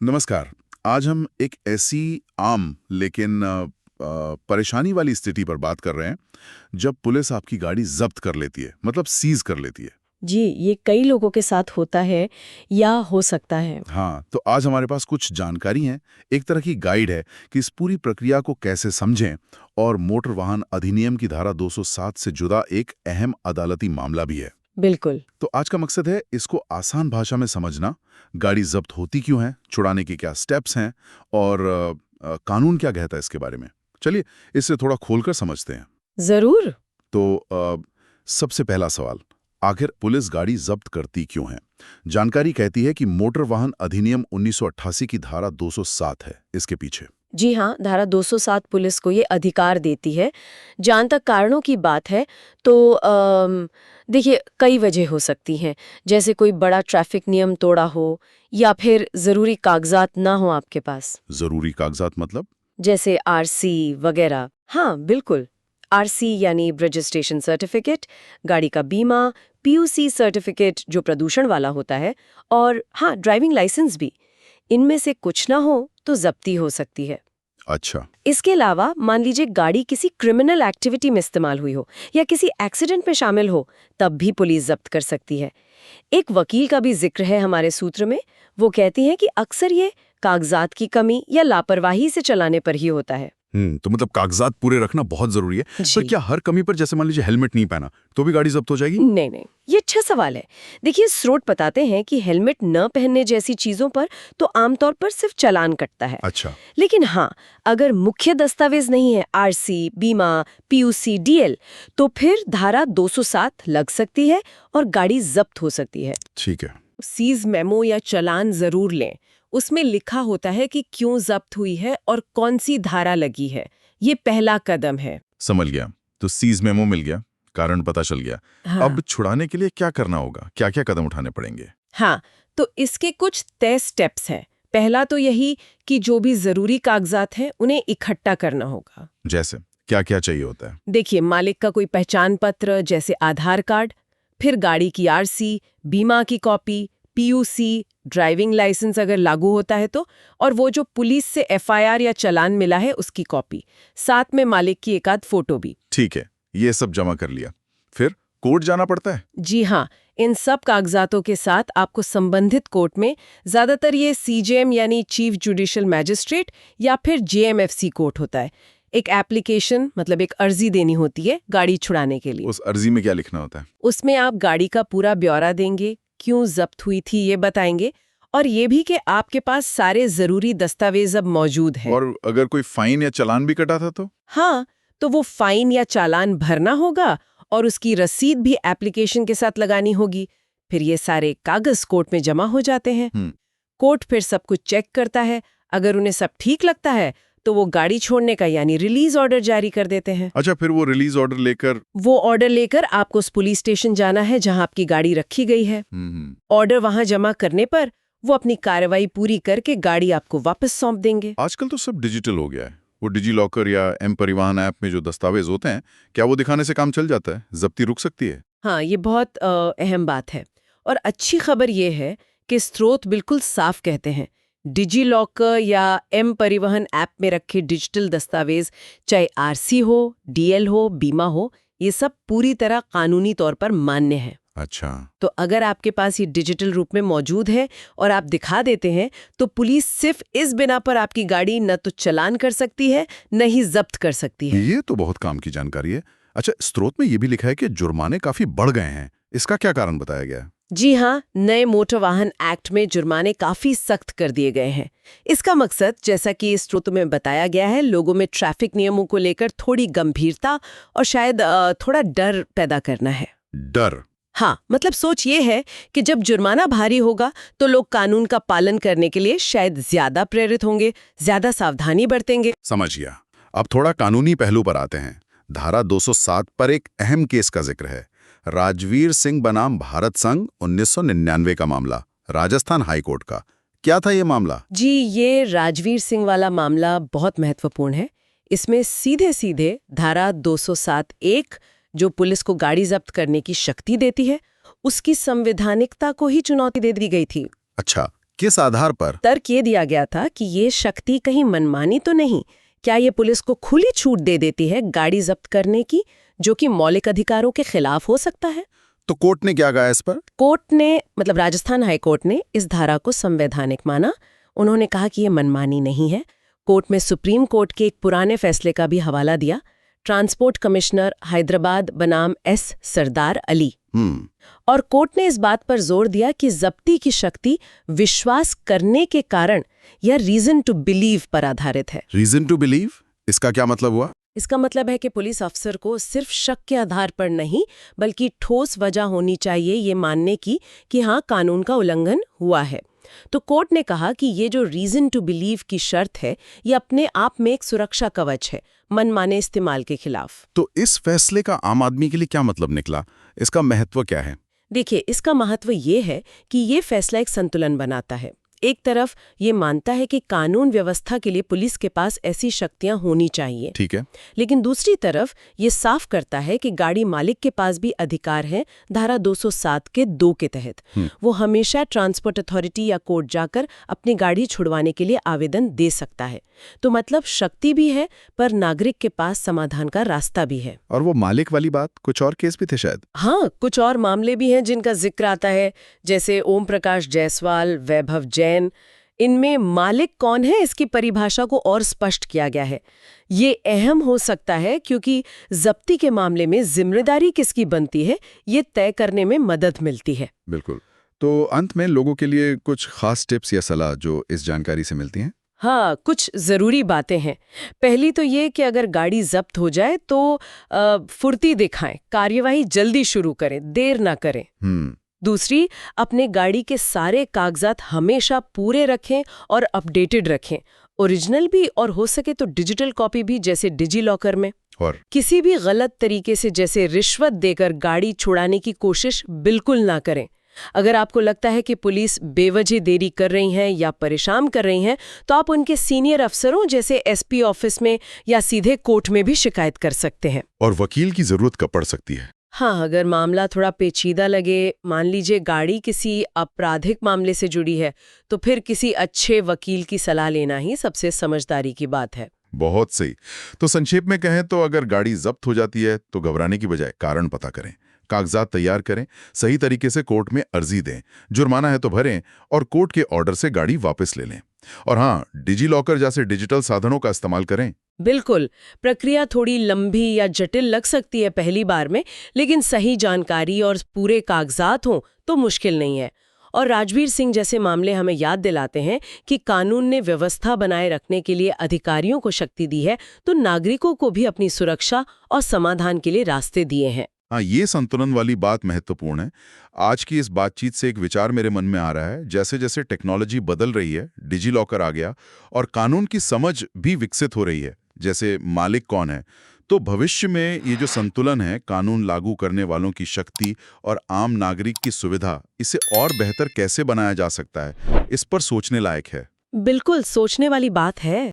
नमस्कार। आज हम एक ऐसी आम लेकिन परेशानी वाली स्थिति पर बात कर रहे हैं जब पुलिस आपकी गाड़ी जब्त कर लेती है, मतलब सीज कर लेती है। जी, ये कई लोगों के साथ होता है या हो सकता है। हाँ, तो आज हमारे पास कुछ जानकारी है, एक तरह की गाइड है कि इस पूरी प्रक्रिया को कैसे समझें। और मोटर वाहन अधिनियम की धारा 207 से जुड़ा एक अहम अदालती मामला भी है। बिल्कुल। तो आज का मकसद है इसको आसान भाषा में समझना, गाड़ी जब्त होती क्यों है, छुड़ाने के क्या स्टेप्स हैं और कानून क्या कहता है इसके बारे में। चलिए इसे थोड़ा खोलकर समझते हैं। जरूर। तो सबसे पहला सवाल, आखिर पुलिस गाड़ी जब्त करती क्यों है? जानकारी कहती है कि मोटर वाहन अधिनियम 1988 की धारा 207 है इसके पीछे। जी हाँ, धारा 207 पुलिस को ये अधिकार देती है। जहाँ तक कारणों की बात है तो देखिए कई वजह हो सकती हैं। जैसे कोई बड़ा ट्रैफिक नियम तोड़ा हो या फिर ज़रूरी कागजात ना हो आपके पास, जरूरी कागजात मतलब? जैसे आरसी वगैरह। हाँ बिल्कुल, आरसी यानी रजिस्ट्रेशन सर्टिफिकेट, गाड़ी का बीमा, पीयूसी सर्टिफिकेट जो प्रदूषण वाला होता है, और हाँ ड्राइविंग लाइसेंस भी। इनमें से कुछ ना हो तो जब्ती हो सकती है। अच्छा। इसके अलावा मान लीजिए गाड़ी किसी क्रिमिनल एक्टिविटी में इस्तेमाल हुई हो या किसी एक्सीडेंट में शामिल हो, तब भी पुलिस जब्त कर सकती है। एक वकील का भी जिक्र है हमारे सूत्र में। वो कहती हैं कि अक्सर ये कागजात की कमी या लापरवाही से चलाने पर ही होता है। तो मतलब कागजात पूरे रखना बहुत जरूरी है। पर जी क्या हर कमी पर, जैसे मान लीजिए हेलमेट नहीं पहना, तो भी गाड़ी जब्त हो जाएगी? नहीं नहीं, ये अच्छा सवाल है। देखिए स्रोत बताते हैं कि हेलमेट न पहनने जैसी चीजों पर तो आमतौर पर सिर्फ चालान कटता है। अच्छा। लेकिन हाँ, अगर मुख्य दस्तावेज नहीं है, आरसी, बीमा, पीयूसी, डीएल, तो फिर धारा 207 लग सकती है और गाड़ी जब्त हो सकती है। ठीक है। सीज मेमो या चालान जरूर लें। उसमें लिखा होता है कि क्यों जब्त हुई है और कौन सी धारा लगी है। ये पहला कदम है। समझ गया। तो सीज मेमो मिल गया, कारण पता चल गया। हाँ अब छुड़ाने के लिए क्या करना होगा, क्या क्या कदम उठाने पड़ेंगे? हाँ, तो इसके कुछ तय स्टेप्स हैं। पहला तो यही कि जो भी जरूरी कागजात हैं उन्हें इकट्ठा करना होगा। जैसे क्या क्या चाहिए होता है? देखिए, मालिक का कोई पहचान पत्र जैसे आधार कार्ड, फिर गाड़ी की आरसी, बीमा की कॉपी, पीयूसी, ड्राइविंग लाइसेंस अगर लागू होता है तो, और वो जो पुलिस से एफआईआर या चालान मिला है उसकी कॉपी, साथ में मालिक की एक आध फोटो भी। ठीक है, ये सब जमा कर लिया, फिर कोर्ट जाना पड़ता है? जी हाँ, इन सब कागजातों के साथ आपको संबंधित कोर्ट में, ज्यादातर ये सीजेएम यानी चीफ जुडिशियल मैजिस्ट्रेट या फिर जेएमएफसी कोर्ट होता है, एक एप्लीकेशन मतलब एक अर्जी देनी होती है गाड़ी छुड़ाने के लिए। उस अर्जी में क्या लिखना होता है? उसमें आप गाड़ी का पूरा ब्यौरा देंगे, क्यों जब्त हुई थी ये बताएंगे, और ये भी कि आपके पास सारे जरूरी दस्तावेज अब मौजूद हैं। और अगर कोई फाइन या चालान भी कटा था तो? हाँ, तो वो फाइन या चालान भरना होगा और उसकी रसीद भी एप्लीकेशन के साथ लगानी होगी। फिर ये सारे कागज कोर्ट में जमा हो जाते हैं। कोर्ट फिर सब कुछ चेक करता है। अगर उन्हें सब ठीक लगता है तो वो गाड़ी छोड़ने का यानी रिलीज ऑर्डर जारी कर देते हैं। अच्छा, फिर वो रिलीज ऑर्डर लेकर? वो ऑर्डर लेकर आपको उस पुलिस स्टेशन जाना है जहां आपकी गाड़ी रखी गई है। ऑर्डर वहां जमा करने पर वो अपनी कार्रवाई पूरी करके गाड़ी आपको वापस सौंप देंगे। आजकल तो सब डिजिटल हो गया है। वो डिजी लॉकर या एम परिवहन ऐप में जो दस्तावेज होते हैं, क्या वो दिखाने से काम चल जाता है? जब्ती रुक सकती है? हाँ, ये बहुत अहम बात है। और अच्छी खबर ये है कि स्रोत बिल्कुल साफ कहते हैं, डिजी लॉकर या एम परिवहन ऐप में रखे डिजिटल दस्तावेज, चाहे आरसी हो, डीएल हो, बीमा हो, ये सब पूरी तरह कानूनी तौर पर मान्य है। अच्छा। तो अगर आपके पास ये डिजिटल रूप में मौजूद है और आप दिखा देते हैं, तो पुलिस सिर्फ इस बिना पर आपकी गाड़ी न तो चालान कर सकती है, न ही जब्त कर सकती है। ये तो बहुत काम की जानकारी है। अच्छा, स्रोत में ये भी लिखा है कि जुर्माने काफी बढ़ गए हैं, इसका क्या कारण बताया गया है? जी हाँ, नए मोटर वाहन एक्ट में जुर्माने काफी सख्त कर दिए गए हैं। इसका मकसद, जैसा कि इस स्रोत में बताया गया है, लोगों में ट्रैफिक नियमों को लेकर थोड़ी गंभीरता और शायद थोड़ा डर पैदा करना है। डर? हाँ, मतलब सोच ये है कि जब जुर्माना भारी होगा तो लोग कानून का पालन करने के लिए शायद ज्यादा प्रेरित होंगे, ज्यादा सावधानी बरतेंगे। समझ गया। अब थोड़ा कानूनी पहलू पर आते हैं। धारा 207 पर एक अहम केस का जिक्र है, राजवीर सिंह बनाम भारत संघ 1999 का मामला, राजस्थान हाई कोर्ट का। क्या था ये मामला? जी, ये राजवीर सिंह वाला मामला बहुत महत्वपूर्ण है। इसमें सीधे सीधे धारा 207(1) जो पुलिस को गाड़ी जब्त करने की शक्ति देती है, उसकी संवैधानिकता को ही चुनौती दे दी गई थी। अच्छा, किस आधार पर? तर्क ये दिया गया था कि ये शक्ति कहीं मनमानी तो नहीं, क्या ये पुलिस को खुली छूट दे देती है गाड़ी जब्त करने की, जो कि मौलिक अधिकारों के खिलाफ हो सकता है। तो कोर्ट ने क्या कहा इस पर? कोर्ट ने, मतलब राजस्थान हाई कोर्ट ने इस धारा को संवैधानिक माना। उन्होंने कहा कि ये मनमानी नहीं है। कोर्ट में सुप्रीम कोर्ट के एक पुराने फैसले का भी हवाला दिया। ट्रांसपोर्ट कमिश्नर हैदराबाद बनाम एस सरदार अली। और कोर्ट ने इस बात पर जोर दिया कि जब्ती की शक्ति विश्वास करने के कारण या रीजन टू बिलीव पर आधारित है। Reason to believe? इसका क्या मतलब हुआ? इसका मतलब है कि पुलिस अफसर को सिर्फ शक के आधार पर नहीं, बल्कि ठोस वजह होनी चाहिए ये मानने की कि हाँ, कानून का उल्लंघन हुआ है। तो कोर्ट ने कहा कि ये जो रीजन टू बिलीव की शर्त है, ये अपने आप में एक सुरक्षा कवच है मनमाने इस्तेमाल के खिलाफ। तो इस फैसले का आम आदमी के लिए क्या मतलब निकला? इसका महत्व क्या है? देखिए, इसका महत्व ये है कि ये फैसला एक संतुलन बनाता है। एक तरफ ये मानता है कि कानून व्यवस्था के लिए पुलिस के पास ऐसी शक्तियां होनी चाहिए, ठीक है, लेकिन दूसरी तरफ ये साफ करता है कि गाड़ी मालिक के पास भी अधिकार है धारा 207 के 2 के तहत। वो हमेशा ट्रांसपोर्ट अथॉरिटी या कोर्ट जाकर अपनी गाड़ी छुड़वाने के लिए आवेदन दे सकता है। तो मतलब शक्ति भी है, पर नागरिक के पास समाधान का रास्ता भी है। और वो मालिक वाली बात, कुछ और केस भी थे शायद? हाँ, कुछ और मामले भी हैं जिनका जिक्र आता है, जैसे ओम प्रकाश जायसवाल, वैभव जैन। इनमें मालिक कौन है इसकी परिभाषा को और स्पष्ट किया गया है। ये अहम हो सकता है क्योंकि जब्ती के मामले में जिम्मेदारी किसकी बनती है, ये तय करने में मदद मिलती है। बिल्कुल। तो अंत में लोगों के लिए कुछ खास टिप्स या सलाह जो इस जानकारी से मिलती हैं? हाँ, कुछ ज़रूरी बातें हैं। पहली तो ये कि अगर गाड़ी जब्त हो जाए तो फुर्ती दिखाएं, कार्यवाही जल्दी शुरू करें, देर ना करें। दूसरी, अपने गाड़ी के सारे कागजात हमेशा पूरे रखें और अपडेटेड रखें, ओरिजिनल भी और हो सके तो डिजिटल कॉपी भी, जैसे डिजी लॉकर में। और किसी भी गलत तरीके से, जैसे रिश्वत देकर गाड़ी छुड़ाने की कोशिश बिल्कुल ना करें। अगर आपको लगता है कि पुलिस बेवजह देरी कर रही है या परेशान कर रही है, तो आप उनके सीनियर अफसरों जैसे एसपी ऑफिस में या सीधे कोर्ट में भी शिकायत कर सकते हैं। और वकील की जरूरत कब पड़ सकती है? हाँ, अगर मामला थोड़ा पेचीदा लगे, मान लीजिए गाड़ी किसी आपराधिक मामले से जुड़ी है, तो फिर किसी अच्छे वकील की सलाह लेना ही सबसे समझदारी की बात है। बहुत सही। तो संक्षेप में कहें तो अगर गाड़ी जब्त हो जाती है तो घबराने की बजाय कारण पता करें, कागजात तैयार करें, सही तरीके से कोर्ट में अर्जी दें, जुर्माना है तो भरें और कोर्ट के ऑर्डर से गाड़ी वापस ले लें। और हाँ, डिजी लॉकर जैसे डिजिटल साधनों का इस्तेमाल करें। बिल्कुल, प्रक्रिया थोड़ी लंबी या जटिल लग सकती है पहली बार में, लेकिन सही जानकारी और पूरे कागजात हों तो मुश्किल नहीं है। और राजवीर सिंह जैसे मामले हमें याद दिलाते हैं कि कानून ने व्यवस्था बनाए रखने के लिए अधिकारियों को शक्ति दी है, तो नागरिकों को भी अपनी सुरक्षा और समाधान के लिए रास्ते दिए हैं। हाँ, ये संतुलन वाली बात महत्वपूर्ण है। आज की इस बातचीत से एक विचार मेरे मन में आ रहा है, जैसे जैसे टेक्नोलॉजी बदल रही है, डिजी लॉकर आ गया और कानून की समझ भी विकसित हो रही है, जैसे मालिक कौन है, तो भविष्य में ये जो संतुलन है, कानून लागू करने वालों की शक्ति और आम नागरिक की सुविधा, इसे और बेहतर कैसे बनाया जा सकता है, इस पर सोचने लायक है। बिल्कुल सोचने वाली बात है।